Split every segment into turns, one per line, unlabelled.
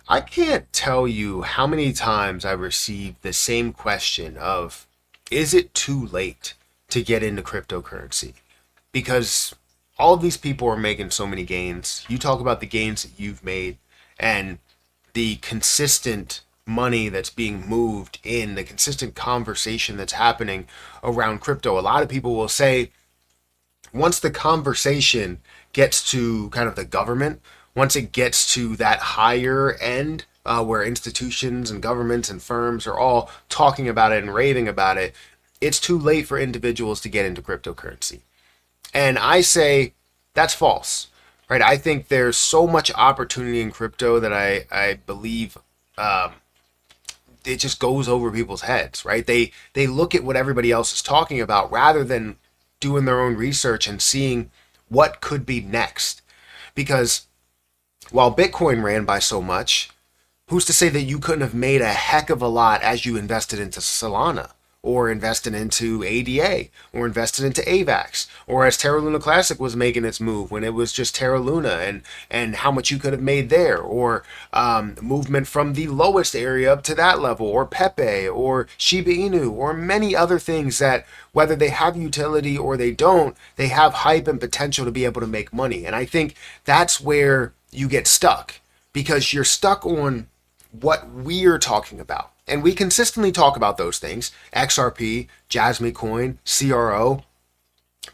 I can't tell you how many times I've received the same question of, is it too late to get into cryptocurrency? Because all of these people are making so many gains. You talk about the gains that you've made and the consistent money that's being moved in, the consistent conversation that's happening around crypto. A lot of people will say, once the conversation gets to kind of the government, once it gets to that higher end where institutions and governments and firms are all talking about it and raving about it, it's too late for individuals to get into cryptocurrency. And I say that's false, right? I think there's so much opportunity in crypto that I believe um, it just goes over people's heads, right? They look at what everybody else is talking about rather than doing their own research and seeing what could be next. Because while Bitcoin ran by so much, who's to say that you couldn't have made a heck of a lot as you invested into Solana or invested into ADA or invested into AVAX or as Terra Luna Classic was making its move when it was just Terra Luna and how much you could have made there, or movement from the lowest area up to that level, or Pepe or Shiba Inu or many other things that whether they have utility or they don't, they have hype and potential to be able to make money. And I think that's where you get stuck, because you're stuck on what we're talking about. And we consistently talk about those things: XRP, Jasmy Coin, CRO,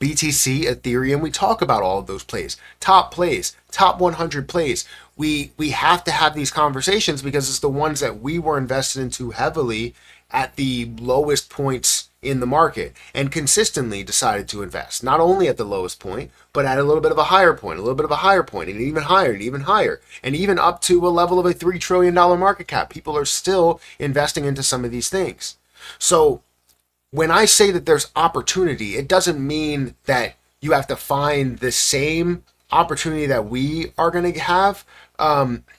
BTC, Ethereum. We talk about all of those plays, top 100 plays. We have to have these conversations because it's the ones that we were invested into heavily at the lowest points in the market and consistently decided to invest, not only at the lowest point, but at a little bit of a higher point, a little bit of a higher point, and even higher, and even higher, and even up to a level of a $3 trillion market cap. People are still investing into some of these things. So when I say that there's opportunity, it doesn't mean that you have to find the same opportunity that we are going to have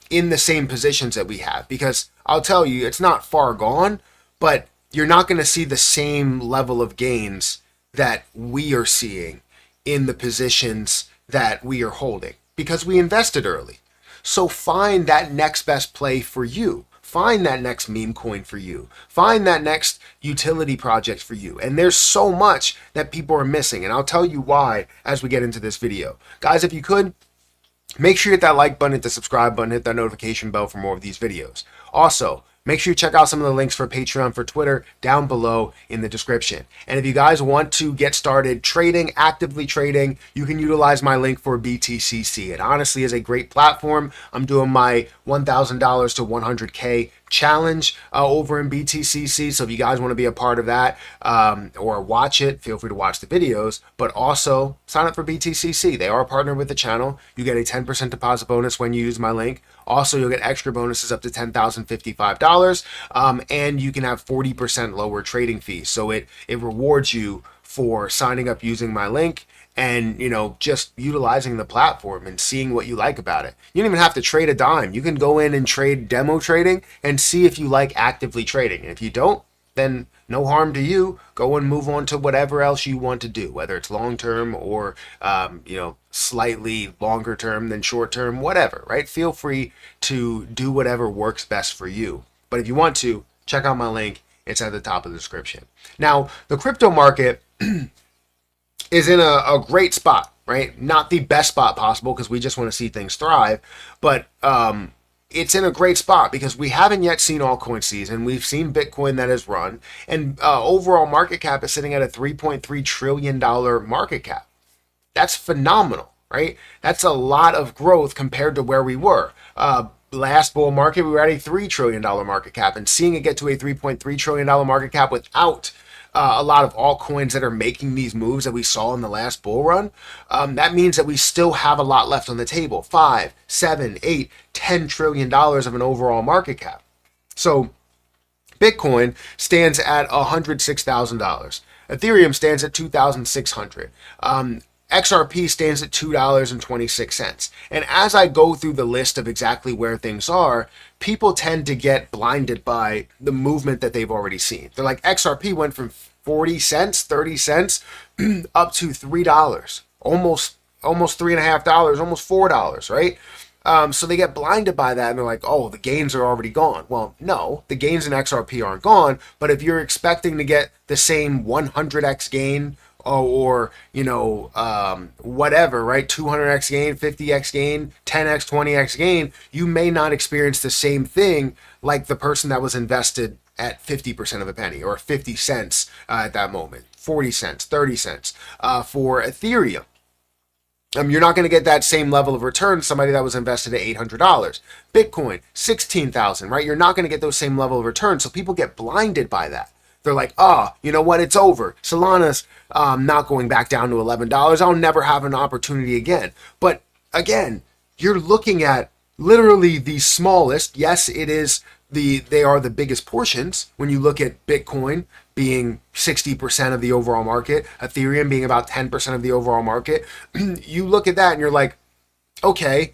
in the same positions that we have. Because I'll tell you, it's not far gone, but you're not going to see the same level of gains that we are seeing in the positions that we are holding because we invested early. So find that next best play for you. Find that next meme coin for you. Find that next utility project for you. And there's so much that people are missing. And I'll tell you why as we get into this video. Guys, if you could, make sure you hit that like button, hit the subscribe button, hit that notification bell for more of these videos. Also, make sure you check out some of the links for Patreon, for Twitter, down below in the description. And if you guys want to get started trading, actively trading, you can utilize my link for BTCC. It honestly is a great platform. I'm doing my $1,000 to 100K challenge over in BTCC. So if you guys want to be a part of that or watch it, feel free to watch the videos, but also sign up for BTCC. They are a partner with the channel. You get a 10% deposit bonus when you use my link. Also, you'll get extra bonuses up to $10,055, and you can have 40% lower trading fees. So it rewards you for signing up using my link and just utilizing the platform and seeing what you like about it. You don't even have to trade a dime. You can go in and trade demo trading and see if you like actively trading. And if you don't, then no harm to you. Go and move on to whatever else you want to do, whether it's long term or slightly longer term than short term, whatever, right? Feel free to do whatever works best for you. But if you want to, check out my link. It's at the top of the description. Now, the crypto market is in a great spot, right? Not the best spot possible because we just want to see things thrive, but it's in a great spot because we haven't yet seen altcoin season. We've seen Bitcoin that has run, and overall market cap is sitting at a $3.3 trillion market cap. That's phenomenal, right? That's a lot of growth compared to where we were. Last bull market, we were at a $3 trillion market cap, and seeing it get to a $3.3 trillion market cap without a lot of altcoins that are making these moves that we saw in the last bull run, that means that we still have a lot left on the table. 5, 7, 8, $10 trillion of an overall market cap. So Bitcoin stands at $106,000. Ethereum stands at $2,600. XRP stands at $2.26. And as I go through the list of exactly where things are, people tend to get blinded by the movement that they've already seen. They're like, XRP went from 40 cents, 30 cents, up to $3, almost $3.50, almost $4, right? So they get blinded by that and they're like, oh, the gains are already gone. Well, no, the gains in XRP aren't gone, but if you're expecting to get the same 100x gain or whatever, right? 200x gain, 50x gain, 10x, 20x gain, you may not experience the same thing like the person that was invested at 50% of a penny or 50 cents at that moment, 40 cents, 30 cents for Ethereum. You're not going to get that same level of return somebody that was invested at $800. Bitcoin, 16,000, right? You're not going to get those same level of returns. So people get blinded by that. They're like, you know what? It's over. Solana's not going back down to $11. I'll never have an opportunity again. But again, you're looking at literally the smallest. Yes, they are the biggest portions when you look at Bitcoin being 60% of the overall market, Ethereum being about 10% of the overall market. You look at that and you're like, okay,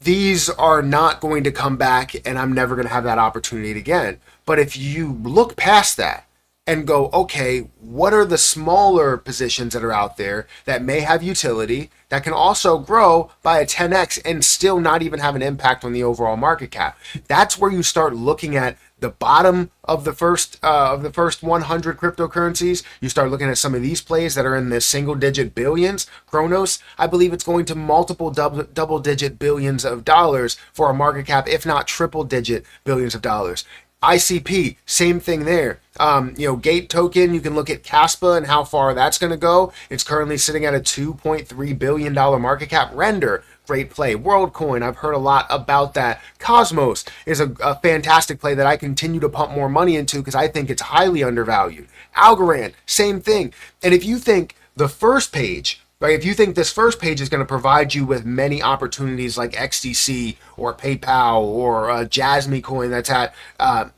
these are not going to come back and I'm never going to have that opportunity again. But if you look past that and go, okay, what are the smaller positions that are out there that may have utility that can also grow by a 10x and still not even have an impact on the overall market cap? That's where you start looking at the bottom of the first 100 cryptocurrencies. You start looking at some of these plays that are in the single digit billions. Kronos, I believe it's going to multiple double digit billions of dollars for a market cap, if not triple digit billions of dollars. ICP, same thing there. Gate token, you can look at Caspa and how far that's going to go. It's currently sitting at a $2.3 billion market cap. Render, great play. WorldCoin, I've heard a lot about that. Cosmos is a fantastic play that I continue to pump more money into because I think it's highly undervalued. Algorand, same thing. And if you think the first page, right, if you think this first page is going to provide you with many opportunities like XDC or PayPal or Jasmine coin that's at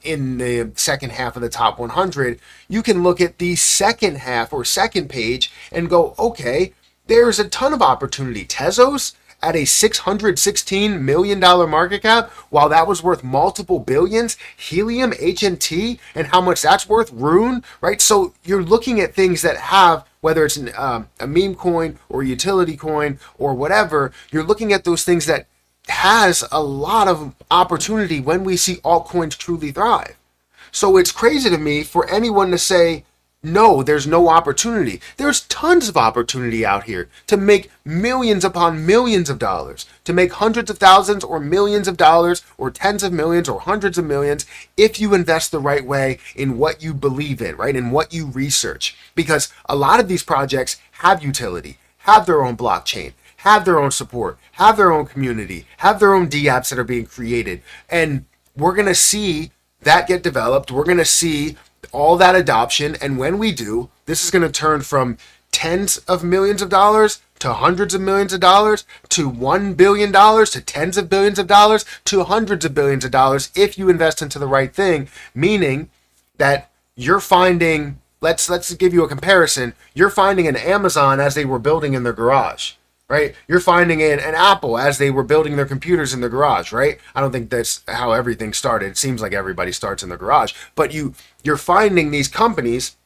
in the second half of the top 100, you can look at the second half or second page and go, okay, there's a ton of opportunity. Tezos at a $616 million market cap, while that was worth multiple billions. Helium, HNT, and how much that's worth. Rune, right? So you're looking at things that have, whether it's a meme coin or utility coin or whatever, you're looking at those things that has a lot of opportunity when we see altcoins truly thrive. So it's crazy to me for anyone to say, no, there's no opportunity. There's tons of opportunity out here to make millions upon millions of dollars, to make hundreds of thousands or millions of dollars or tens of millions or hundreds of millions if you invest the right way in what you believe in, right? In what you research. Because a lot of these projects have utility, have their own blockchain, have their own support, have their own community, have their own dApps that are being created. And we're going to see that get developed. We're going to see all that adoption, and when we do, this is going to turn from tens of millions of dollars to hundreds of millions of dollars to $1 billion to tens of billions of dollars to hundreds of billions of dollars if you invest into the right thing, meaning that you're finding, let's give you a comparison, you're finding an Amazon as they were building in their garage. Right? You're finding an Apple as they were building their computers in the garage, right? I don't think that's how everything started. It seems like everybody starts in the garage. But you're finding these companies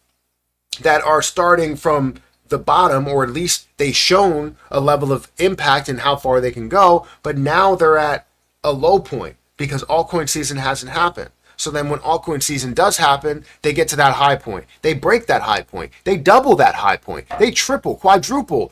that are starting from the bottom, or at least they've shown a level of impact and how far they can go, but now they're at a low point because altcoin season hasn't happened. So then when altcoin season does happen, they get to that high point. They break that high point. They double that high point. They triple, quadruple,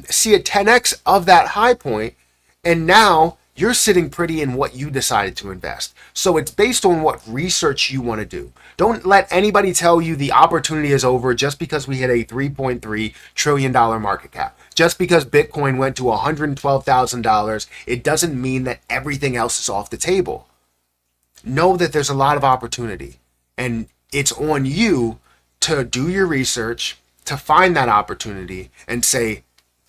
see a 10x of that high point. And now you're sitting pretty in what you decided to invest. So it's based on what research you want to do. Don't let anybody tell you the opportunity is over just because we hit a $3.3 trillion market cap. Just because Bitcoin went to $112,000, it doesn't mean that everything else is off the table. Know that there's a lot of opportunity, and it's on you to do your research, to find that opportunity and say,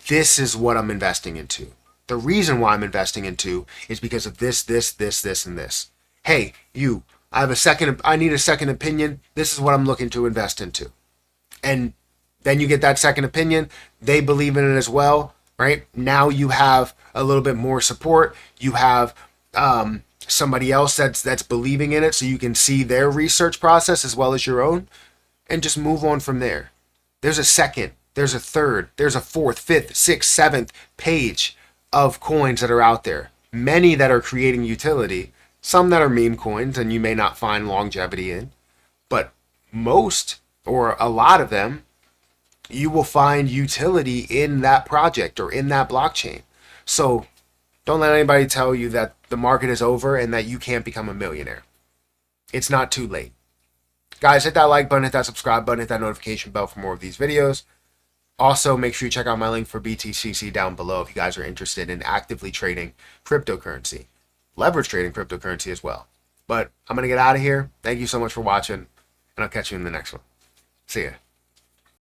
this is what I'm investing into. The reason why I'm investing into is because of this, and this. Hey, I need a second opinion. This is what I'm looking to invest into. And then you get that second opinion. They believe in it as well, right? Now you have a little bit more support. You have, somebody else that's believing in it, so you can see their research process as well as your own, and just move on from there. There's a second, there's a third, there's a fourth, fifth, sixth, seventh page of coins that are out there. Many that are creating utility, some that are meme coins and you may not find longevity in, but most or a lot of them, you will find utility in that project or in that blockchain. So don't let anybody tell you that the market is over and that you can't become a millionaire. It's not too late. Guys, hit that like button, hit that subscribe button, hit that notification bell for more of these videos. Also, make sure you check out my link for BTCC down below if you guys are interested in actively trading cryptocurrency. Leverage trading cryptocurrency as well. But I'm going to get out of here. Thank you so much for watching, and I'll catch you in the next one. See ya.